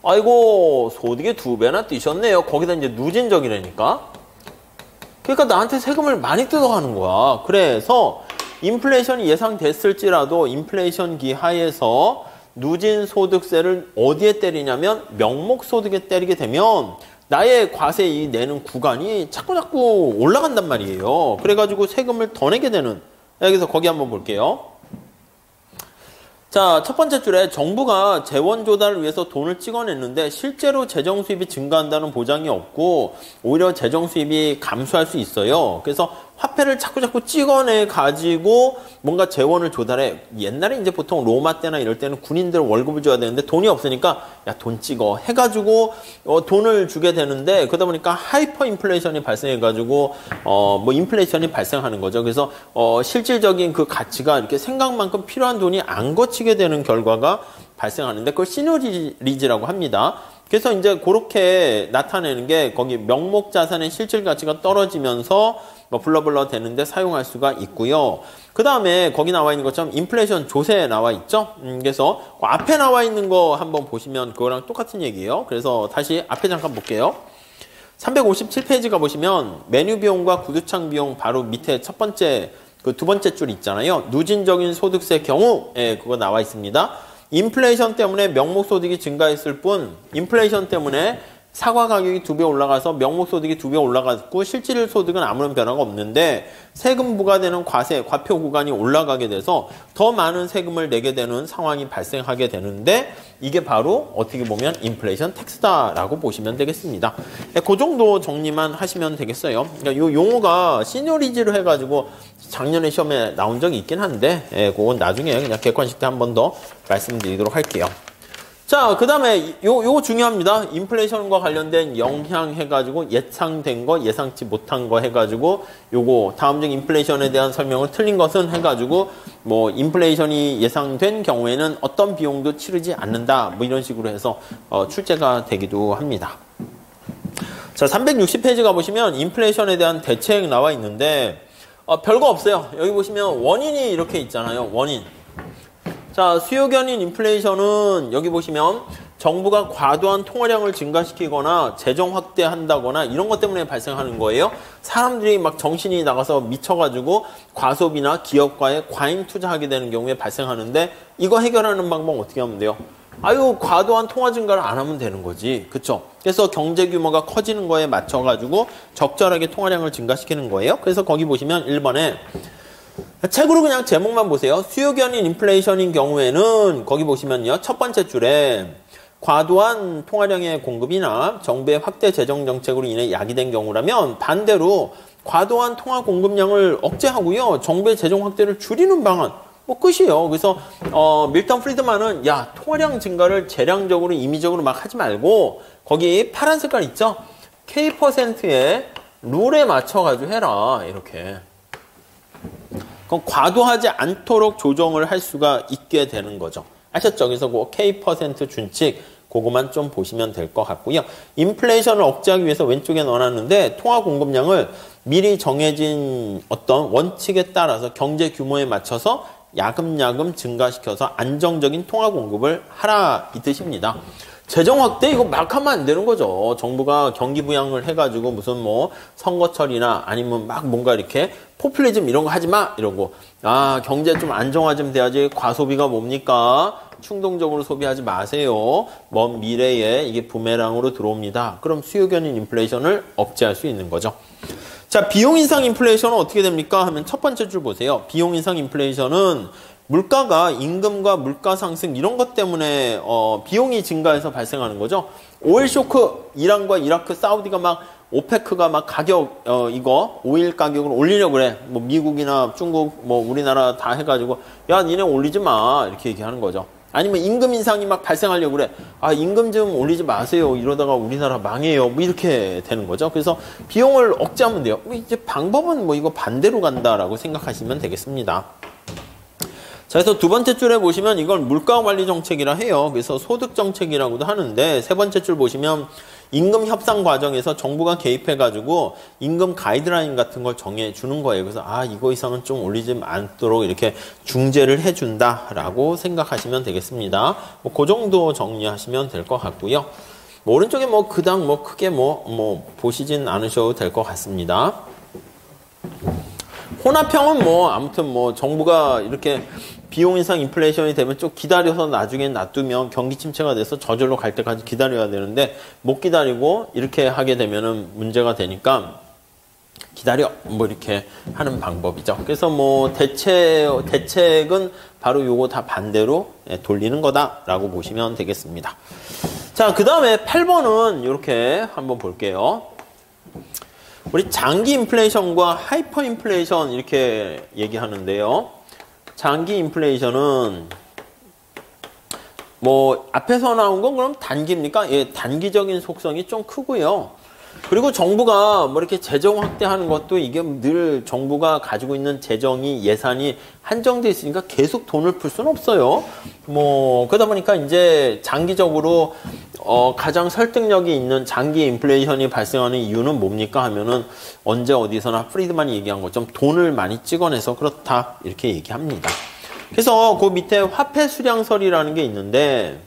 아이고, 소득이 2배나 뛰셨네요. 거기다 이제 누진적이라니까. 그러니까 나한테 세금을 많이 뜯어가는 거야. 그래서 인플레이션이 예상됐을지라도 인플레이션기 하에서 누진 소득세를 어디에 때리냐면 명목 소득에 때리게 되면 나의 과세이 내는 구간이 자꾸 올라간단 말이에요. 그래가지고 세금을 더 내게 되는. 여기서 거기 한번 볼게요. 자, 첫 번째 줄에 정부가 재원 조달을 위해서 돈을 찍어냈는데 실제로 재정 수입이 증가한다는 보장이 없고 오히려 재정 수입이 감소할 수 있어요. 그래서 화폐를 자꾸 찍어내 가지고 뭔가 재원을 조달해. 옛날에 이제 보통 로마 때나 이럴 때는 군인들 월급을 줘야 되는데 돈이 없으니까 야, 돈 찍어 해가지고 돈을 주게 되는데 그러다 보니까 하이퍼 인플레이션이 발생해가지고 뭐 인플레이션이 발생하는 거죠. 그래서 실질적인 그 가치가 이렇게 생각만큼 필요한 돈이 안 거치게 되는 결과가 발생하는데 그걸 시너리지라고 합니다. 그래서 이제 그렇게 나타내는 게 거기 명목 자산의 실질 가치가 떨어지면서 뭐 블러블러 되는데 사용할 수가 있고요. 그 다음에 거기 나와 있는 것처럼 인플레이션 조세 나와 있죠. 그래서 그 앞에 나와 있는 거 한번 보시면 그거랑 똑같은 얘기예요. 그래서 다시 앞에 잠깐 볼게요. 357페이지 가보시면 메뉴 비용과 구두창 비용 바로 밑에 첫 번째 그 두 번째 줄 있잖아요. 누진적인 소득세 경우에 그거 나와 있습니다. 인플레이션 때문에 명목 소득이 증가했을 뿐 인플레이션 때문에 사과 가격이 2배 올라가서 명목 소득이 2배 올라갔고 실질 소득은 아무런 변화가 없는데 세금 부과되는 과세, 과표 구간이 올라가게 돼서 더 많은 세금을 내게 되는 상황이 발생하게 되는데 이게 바로 어떻게 보면 인플레이션 텍스다라고 보시면 되겠습니다. 그 정도 정리만 하시면 되겠어요. 그러니까 이 용어가 시니어리지로 해가지고 작년에 시험에 나온 적이 있긴 한데 그건 나중에 그냥 객관식 때 한 번 더 말씀드리도록 할게요. 자, 그 다음에 요거 중요합니다. 인플레이션과 관련된 영향 해가지고 예상된 거, 예상치 못한 거 해가지고 요거 다음 중 인플레이션에 대한 설명을 틀린 것은 해가지고 뭐 인플레이션이 예상된 경우에는 어떤 비용도 치르지 않는다. 뭐 이런 식으로 해서 출제가 되기도 합니다. 자, 360페이지 가보시면 인플레이션에 대한 대책 나와 있는데 별거 없어요. 여기 보시면 원인이 이렇게 있잖아요. 원인. 자, 수요 견인 인플레이션은 여기 보시면 정부가 과도한 통화량을 증가시키거나 재정 확대한다거나 이런 것 때문에 발생하는 거예요. 사람들이 막 정신이 나가서 미쳐가지고 과소비나 기업과의 과잉 투자하게 되는 경우에 발생하는데 이거 해결하는 방법 어떻게 하면 돼요? 아유, 과도한 통화 증가를 안 하면 되는 거지. 그쵸? 그래서 경제 규모가 커지는 거에 맞춰가지고 적절하게 통화량을 증가시키는 거예요. 그래서 거기 보시면 1번에 책으로 그냥 제목만 보세요. 수요 견인 인플레이션인 경우에는 거기 보시면요. 첫 번째 줄에 과도한 통화량의 공급이나 정부의 확대 재정 정책으로 인해 야기된 경우라면 반대로 과도한 통화 공급량을 억제하고요. 정부의 재정 확대를 줄이는 방안. 뭐 끝이에요. 그래서 밀턴 프리드만은 야, 통화량 증가를 재량적으로 임의적으로 막 하지 말고 거기 파란 색깔 있죠? K%의 룰에 맞춰가지고 해라. 이렇게. 그럼 과도하지 않도록 조정을 할 수가 있게 되는 거죠. 아셨죠? 그래서 그 K% 준칙 그거만 좀 보시면 될 것 같고요. 인플레이션을 억제하기 위해서 왼쪽에 넣어놨는데 통화 공급량을 미리 정해진 어떤 원칙에 따라서 경제 규모에 맞춰서 야금야금 증가시켜서 안정적인 통화 공급을 하라 이 뜻입니다. 재정 확대 이거 막 하면 안 되는 거죠. 정부가 경기 부양을 해가지고 무슨 뭐 선거철이나 아니면 막 뭔가 이렇게 포퓰리즘 이런 거 하지 마 이러고 경제 좀 안정화 좀 돼야지 과소비가 뭡니까? 충동적으로 소비하지 마세요. 먼 미래에 이게 부메랑으로 들어옵니다. 그럼 수요 견인 인플레이션을 억제할 수 있는 거죠. 자, 비용 인상 인플레이션은 어떻게 됩니까? 하면 첫 번째 줄 보세요. 비용 인상 인플레이션은 물가가 임금과 물가 상승 이런 것 때문에 비용이 증가해서 발생하는 거죠. 오일 쇼크, 이란과 이라크, 사우디가 막 오페크가 막 가격 이거 오일 가격을 올리려고 그래. 뭐 미국이나 중국 뭐 우리나라 다 해가지고 야 니네 올리지 마 이렇게 얘기하는 거죠. 아니면 임금 인상이 막 발생하려고 그래. 임금 좀 올리지 마세요. 이러다가 우리나라 망해요. 뭐 이렇게 되는 거죠. 그래서 비용을 억제하면 돼요. 이제 방법은 뭐 이거 반대로 간다라고 생각하시면 되겠습니다. 자, 그래서 두 번째 줄에 보시면 이걸 물가관리 정책이라 해요. 그래서 소득 정책이라고도 하는데, 세 번째 줄 보시면 임금 협상 과정에서 정부가 개입해가지고 임금 가이드라인 같은 걸 정해주는 거예요. 그래서 이거 이상은 좀 올리지 않도록 이렇게 중재를 해준다라고 생각하시면 되겠습니다. 그 정도 정리하시면 될 것 같고요. 오른쪽에 그닥 크게 보시진 않으셔도 될 것 같습니다. 혼합형은 아무튼 정부가 이렇게 비용 인상 인플레이션이 되면 좀 기다려서 나중에 놔두면 경기 침체가 돼서 저절로 갈 때까지 기다려야 되는데 못 기다리고 이렇게 하게 되면은 문제가 되니까 기다려 이렇게 하는 방법이죠. 그래서 대책은 바로 요거 다 반대로 돌리는 거다라고 보시면 되겠습니다. 자, 그 다음에 8번은 이렇게 한번 볼게요. 우리 장기 인플레이션과 하이퍼 인플레이션 이렇게 얘기하는데요. 장기 인플레이션은 앞에서 나온 건 그럼 단기입니까? 예, 단기적인 속성이 좀 크고요. 그리고 정부가 이렇게 재정 확대하는 것도 이게 늘 정부가 가지고 있는 재정이 예산이 한정돼 있으니까 계속 돈을 풀 수는 없어요. 그러다 보니까 이제 장기적으로 가장 설득력이 있는 장기 인플레이션이 발생하는 이유는 뭡니까 하면은 언제 어디서나 프리드만이 얘기한 것처럼 돈을 많이 찍어내서 그렇다 이렇게 얘기합니다. 그래서 그 밑에 화폐 수량설이라는 게 있는데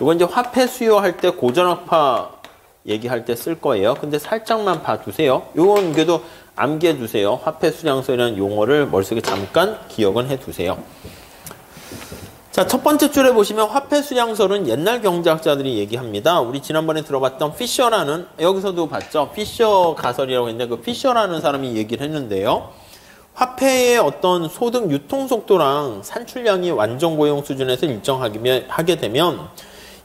이건 이제 화폐 수요할 때 고전학파 얘기할 때 쓸 거예요. 근데 살짝만 봐두세요. 요건 그래도 암기해 두세요. 화폐 수량설이라는 용어를 머릿속에 잠깐 기억은 해 두세요. 자, 첫 번째 줄에 보시면 화폐 수량설은 옛날 경제학자들이 얘기합니다. 우리 지난번에 들어봤던 피셔라는, 여기서도 봤죠? 피셔 가설이라고 했는데 그 피셔라는 사람이 얘기를 했는데요. 화폐의 어떤 소득 유통 속도랑 산출량이 완전 고용 수준에서 일정하게 되면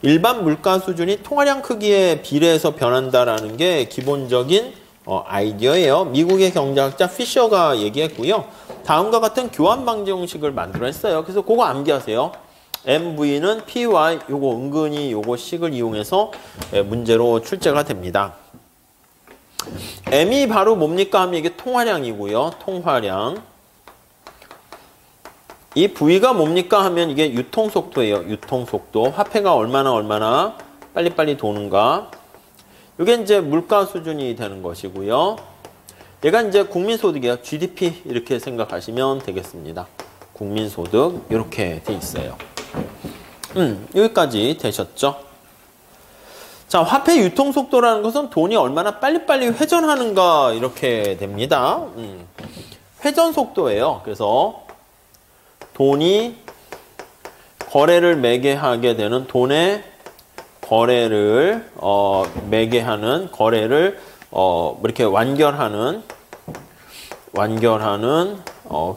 일반 물가 수준이 통화량 크기에 비례해서 변한다라는 게 기본적인 아이디어예요. 미국의 경제학자 피셔가 얘기했고요. 다음과 같은 교환 방지 형식을 만들어냈어요. 그래서 그거 암기하세요. MV는 PY, 요거 은근히 요거 식을 이용해서 문제로 출제가 됩니다. M이 바로 뭡니까 하면 이게 통화량이고요. 통화량. 이 V가 뭡니까 하면 이게 유통속도예요. 유통속도. 화폐가 얼마나 빨리빨리 도는가. 이게 이제 물가 수준이 되는 것이고요. 얘가 이제 국민소득이에요. GDP 이렇게 생각하시면 되겠습니다. 국민소득 이렇게 돼 있어요. 여기까지 되셨죠? 자, 화폐 유통속도라는 것은 돈이 얼마나 빨리빨리 회전하는가 이렇게 됩니다. 회전속도예요. 그래서 돈이 거래를 매개하게 되는 돈의 거래를 매개하는 거래를 이렇게 완결하는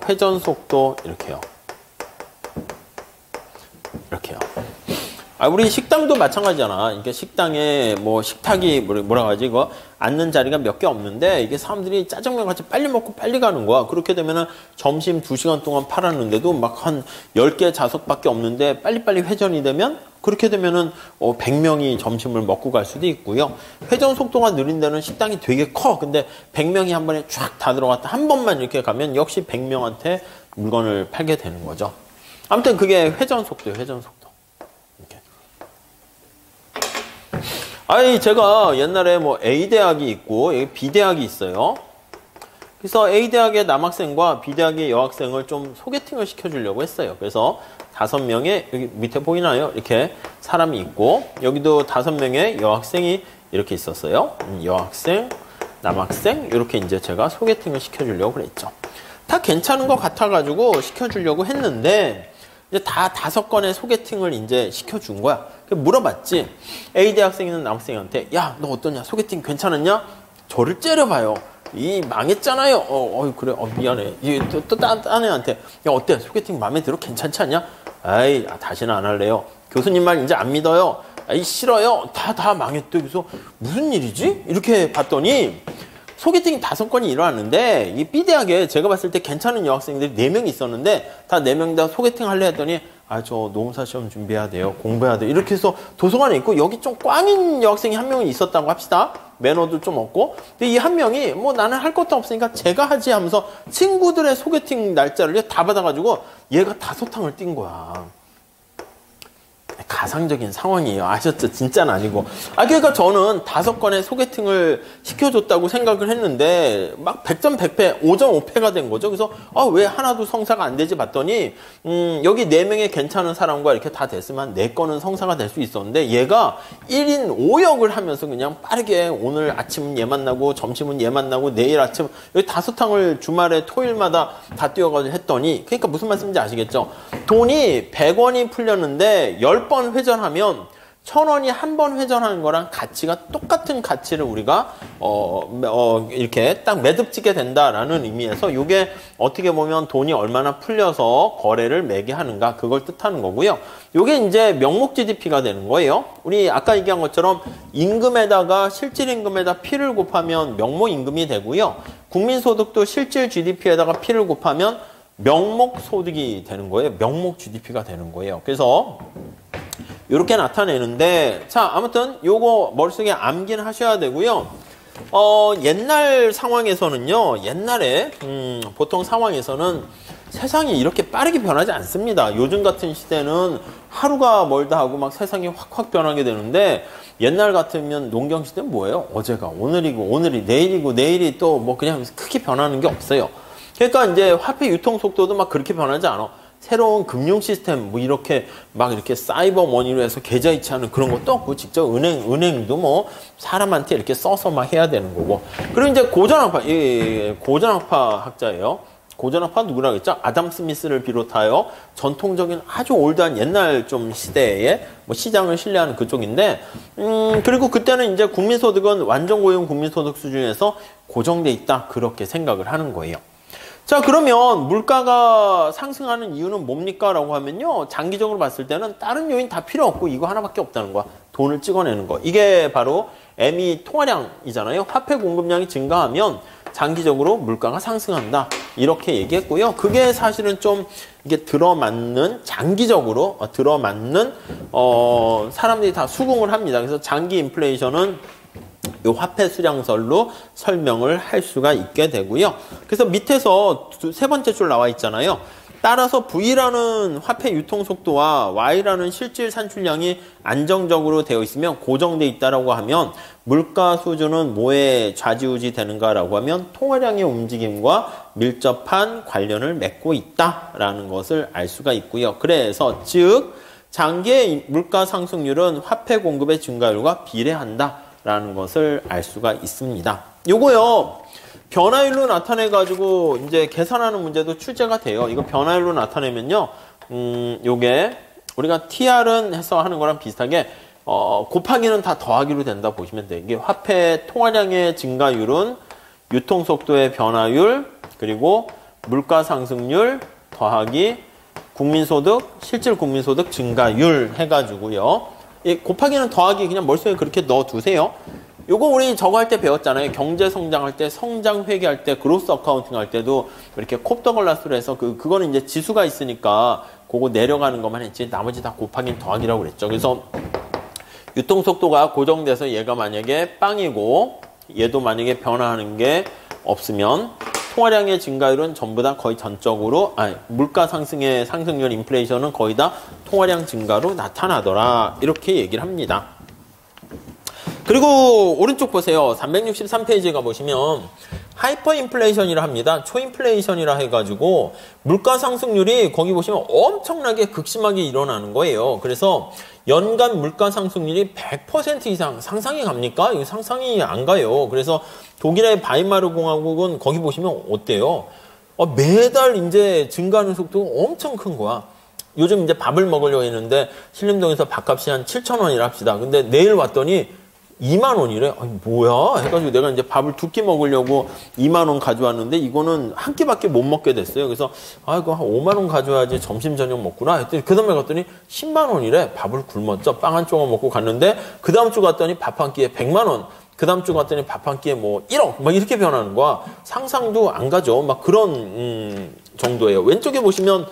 회전 속도 이렇게요. 이렇게요. 우리 식당도 마찬가지잖아. 이게 식당에 식탁이 뭐라고 하지 이거 앉는 자리가 몇 개 없는데 이게 사람들이 짜장면 같이 빨리 먹고 빨리 가는 거야. 그렇게 되면은 점심 2시간 동안 팔았는데도 막 한 10개 좌석밖에 없는데 빨리빨리 회전이 되면 그렇게 되면은 100명이 점심을 먹고 갈 수도 있고요. 회전 속도가 느린 데는 식당이 되게 커. 근데 100명이 한 번에 쫙 다 들어갔다 한 번만 이렇게 가면 역시 100명한테 물건을 팔게 되는 거죠. 아무튼 그게 회전 속도예요. 회전 속도. 제가 옛날에 A대학이 있고 B대학이 있어요. 그래서 A대학의 남학생과 B대학의 여학생을 좀 소개팅을 시켜주려고 했어요. 그래서 5명의, 여기 밑에 보이나요? 이렇게 사람이 있고, 여기도 5명의 여학생이 이렇게 있었어요. 여학생, 남학생, 이렇게 이제 제가 소개팅을 시켜주려고 그랬죠. 다 괜찮은 것 같아가지고 시켜주려고 했는데, 이제 다 5건의 소개팅을 이제 시켜준 거야. 물어봤지. A대 학생이는 남학생한테, 야, 너 어떠냐? 소개팅 괜찮았냐? 저를 째려봐요. 망했잖아요. 그래. 미안해. 또 딴 애한테, 야, 어때? 소개팅 마음에 들어? 괜찮지 않냐? 다시는 안 할래요. 교수님 말 이제 안 믿어요. 싫어요. 다 망했대. 그래서 무슨 일이지? 이렇게 봤더니, 소개팅이 5건이 일어났는데 이 B대학에 제가 봤을 때 괜찮은 여학생들이 4명 있었는데 다 4명 다 소개팅 할래 했더니 저 노무사 시험 준비해야 돼요. 공부해야 돼요. 이렇게 해서 도서관에 있고 여기 좀 꽝인 여학생이 한 명은 있었다고 합시다. 매너도 좀 없고. 근데 이 한 명이 뭐 나는 할 것도 없으니까 제가 하지 하면서 친구들의 소개팅 날짜를 다 받아가지고 얘가 5탕을 뛴 거야. 가상적인 상황이에요. 아셨죠? 진짜는 아니고. 그러니까 저는 5건의 소개팅을 시켜줬다고 생각을 했는데, 막 100점 100패, 5점 5패가 된 거죠. 그래서, 왜 하나도 성사가 안 되지 봤더니, 여기 4명의 괜찮은 사람과 이렇게 다 됐으면 4건은 성사가 될 수 있었는데, 얘가 1인 5역을 하면서 그냥 빠르게 오늘 아침은 얘 만나고, 점심은 얘 만나고, 내일 아침, 여기 5탕을 주말에 토요일마다 다 뛰어가지고 했더니, 그러니까 무슨 말씀인지 아시겠죠? 돈이 100원이 풀렸는데, 10번 회전하면 1,000원이 한 번 회전하는 거랑 가치가 똑같은 가치를 우리가 이렇게 딱 매듭짓게 된다라는 의미에서 이게 어떻게 보면 돈이 얼마나 풀려서 거래를 매게 하는가 그걸 뜻하는 거고요. 이게 이제 명목 GDP가 되는 거예요. 우리 아까 얘기한 것처럼 임금에다가 실질 임금에다 P를 곱하면 명목 임금이 되고요. 국민소득도 실질 GDP에다가 P를 곱하면 명목 소득이 되는 거예요. 명목 GDP가 되는 거예요. 그래서 이렇게 나타내는데, 자, 아무튼 요거 머릿속에 암기는 하셔야 되고요. 옛날 상황에서는요, 옛날에 보통 상황에서는 세상이 이렇게 빠르게 변하지 않습니다. 요즘 같은 시대는 하루가 멀다 하고 막 세상이 확확 변하게 되는데, 옛날 같으면 농경 시대는 뭐예요? 어제가 오늘이고 오늘이 내일이고 내일이 또 뭐 그냥 크게 변하는 게 없어요. 그러니까 이제 화폐 유통 속도도 막 그렇게 변하지 않아. 새로운 금융 시스템 뭐 이렇게 막 이렇게 사이버 머니로 해서 계좌 이체하는 그런 것도 없고, 직접 은행도 뭐 사람한테 이렇게 써서 막 해야 되는 거고. 그리고 이제 고전학파 학자예요. 고전학파 누구라고 했죠? 아담 스미스를 비롯하여 전통적인 아주 올드한 옛날 좀 시대에 뭐 시장을 신뢰하는 그쪽인데, 그리고 그때는 이제 국민소득은 완전 고용 국민소득 수준에서 고정돼 있다 그렇게 생각을 하는 거예요. 자, 그러면 물가가 상승하는 이유는 뭡니까? 라고 하면요, 장기적으로 봤을 때는 다른 요인 다 필요 없고 이거 하나밖에 없다는 거야. 돈을 찍어내는 거. 이게 바로 M2 통화량이잖아요. 화폐 공급량이 증가하면 장기적으로 물가가 상승한다. 이렇게 얘기했고요. 그게 사실은 좀 이게 들어맞는, 장기적으로 들어맞는 사람들이 다 수긍을 합니다. 그래서 장기 인플레이션은 요 화폐 수량설로 설명을 할 수가 있게 되고요. 그래서 밑에서 3번째 줄 나와 있잖아요. 따라서 V라는 화폐 유통 속도와 Y라는 실질 산출량이 안정적으로 되어 있으면 고정되어 있다라고 하면 물가 수준은 뭐에 좌지우지 되는가라고 하면 통화량의 움직임과 밀접한 관련을 맺고 있다라는 것을 알 수가 있고요. 그래서 즉 장기의 물가 상승률은 화폐 공급의 증가율과 비례한다. 라는 것을 알 수가 있습니다. 요거요, 변화율로 나타내가지고 이제 계산하는 문제도 출제가 돼요. 이거 변화율로 나타내면요, 요게 우리가 TR은 해서 하는 거랑 비슷하게, 곱하기는 다 더하기로 된다 보시면 돼요. 이게 화폐 통화량의 증가율은 유통속도의 변화율, 그리고 물가 상승률 더하기 국민소득, 실질 국민소득 증가율 해가지고요. 곱하기는 더하기 그냥 머릿속에 그렇게 넣어두세요. 요거 우리 저거 할 때 배웠잖아요. 경제 성장할 때, 성장 회계할 때, 그로스 어카운팅 할 때도 이렇게 콥더글라스로 해서 그거는 이제 지수가 있으니까 그거 내려가는 것만 했지 나머지 다 곱하기는 더하기라고 그랬죠. 그래서 유통속도가 고정돼서 얘가 만약에 빵이고 얘도 만약에 변화하는 게 없으면 통화량의 증가율은 전부 다 거의 전적으로, 물가 상승의 상승률 인플레이션은 거의 다 통화량 증가로 나타나더라. 이렇게 얘기를 합니다. 그리고 오른쪽 보세요. 363페이지에 가보시면 하이퍼 인플레이션이라 합니다. 초인플레이션이라 해가지고 물가 상승률이 거기 보시면 엄청나게 극심하게 일어나는 거예요. 그래서 연간 물가 상승률이 100% 이상 상상이 갑니까? 이거 상상이 안 가요. 그래서 독일의 바이마르 공화국은 거기 보시면 어때요? 매달 이제 증가하는 속도가 엄청 큰 거야. 요즘 이제 밥을 먹으려고 했는데 신림동에서 밥값이 한 7,000원이라 합시다. 근데 내일 왔더니 2만 원이래. 아니 뭐야? 해가지고 내가 이제 밥을 2끼 먹으려고 2만 원 가져왔는데 이거는 한 끼밖에 못 먹게 됐어요. 그래서 이거 한 5만 원 가져와야지 점심 저녁 먹구나 했더니 그 다음에 갔더니 10만 원이래. 밥을 굶었죠. 빵 한 조각 먹고 갔는데 그 다음 주 갔더니 밥 한 끼에 100만 원. 그 다음 주 갔더니 밥 한 끼에 뭐 1억 막 이렇게 변하는 거야. 상상도 안 가죠. 막 그런 정도예요. 왼쪽에 보시면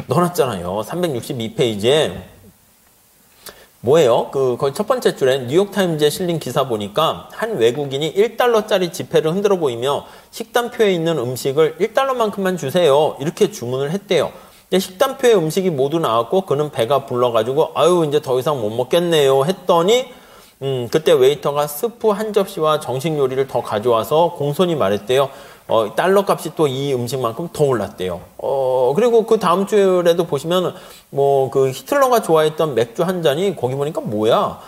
넣어놨잖아요. 362페이지에 뭐예요? 거의 첫 번째 줄에 뉴욕타임즈에 실린 기사 보니까 한 외국인이 1달러짜리 지폐를 흔들어 보이며 식단표에 있는 음식을 1달러만큼만 주세요. 이렇게 주문을 했대요. 근데 식단표에 음식이 모두 나왔고 그는 배가 불러가지고 아유 이제 더 이상 못 먹겠네요 했더니 그때 웨이터가 스프 한 접시와 정식 요리를 더 가져와서 공손히 말했대요. 달러 값이 또 이 음식만큼 더 올랐대요. 그리고 그 다음 줄에도 보시면, 히틀러가 좋아했던 맥주 한 잔이 거기 보니까 뭐야?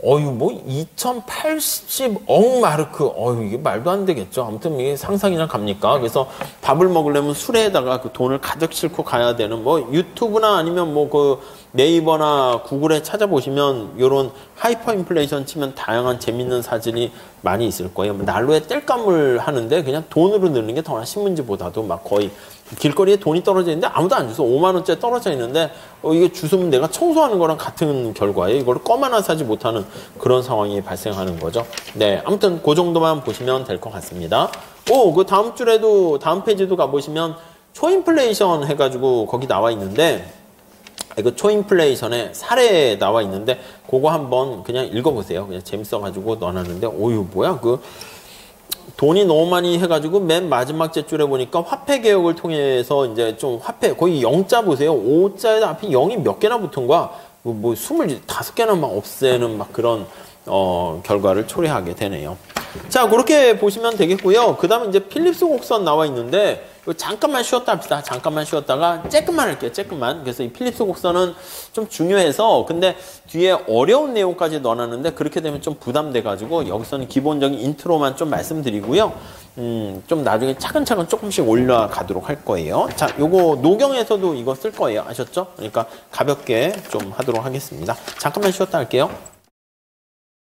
2080억 마르크. 이게 말도 안 되겠죠. 아무튼 이게 상상이나 갑니까? 그래서 밥을 먹으려면 술에다가 그 돈을 가득 싣고 가야 되는, 유튜브나 아니면 네이버나 구글에 찾아보시면 요런 하이퍼 인플레이션 치면 다양한 재밌는 사진이 많이 있을 거예요. 난로에 땔감을 하는데 그냥 돈으로 넣는 게 더 신문지보다도 막 거의 길거리에 돈이 떨어져 있는데 아무도 안 주서 5만 원째 떨어져 있는데 이게 주소면 내가 청소하는 거랑 같은 결과예요. 이걸 껌 하나 사지 못하는 그런 상황이 발생하는 거죠. 네, 아무튼 그 정도만 보시면 될 것 같습니다. 그 다음 줄에도 다음 페이지도 가보시면 초인플레이션 해가지고 거기 나와 있는데 이거 초인플레이션의 사례 나와 있는데 그거 한번 그냥 읽어보세요. 그냥 재밌어가지고 넣어놨는데 뭐야 돈이 너무 많이 해가지고 맨 마지막 째줄에 보니까 화폐 개혁을 통해서 이제 좀 화폐 거의 0자 보세요. 5자에 앞에 0이 몇 개나 붙은 거야. 25개나 막 없애는 막 그런 결과를 초래하게 되네요. 자, 그렇게 보시면 되겠고요. 그 다음에 이제 필립스 곡선 나와 있는데 잠깐만 쉬었다 합시다. 잠깐만 쉬었다가 쬐끔만 할게요. 쬐끔만. 그래서 이 필립스 곡선은 좀 중요해서 근데 뒤에 어려운 내용까지 넣어놨는데 그렇게 되면 좀 부담돼가지고 여기서는 기본적인 인트로만 좀 말씀드리고요. 좀 나중에 차근차근 조금씩 올라가도록 할 거예요. 자, 요거 노경에서도 이거 쓸 거예요. 아셨죠? 그러니까 가볍게 좀 하도록 하겠습니다. 잠깐만 쉬었다 할게요.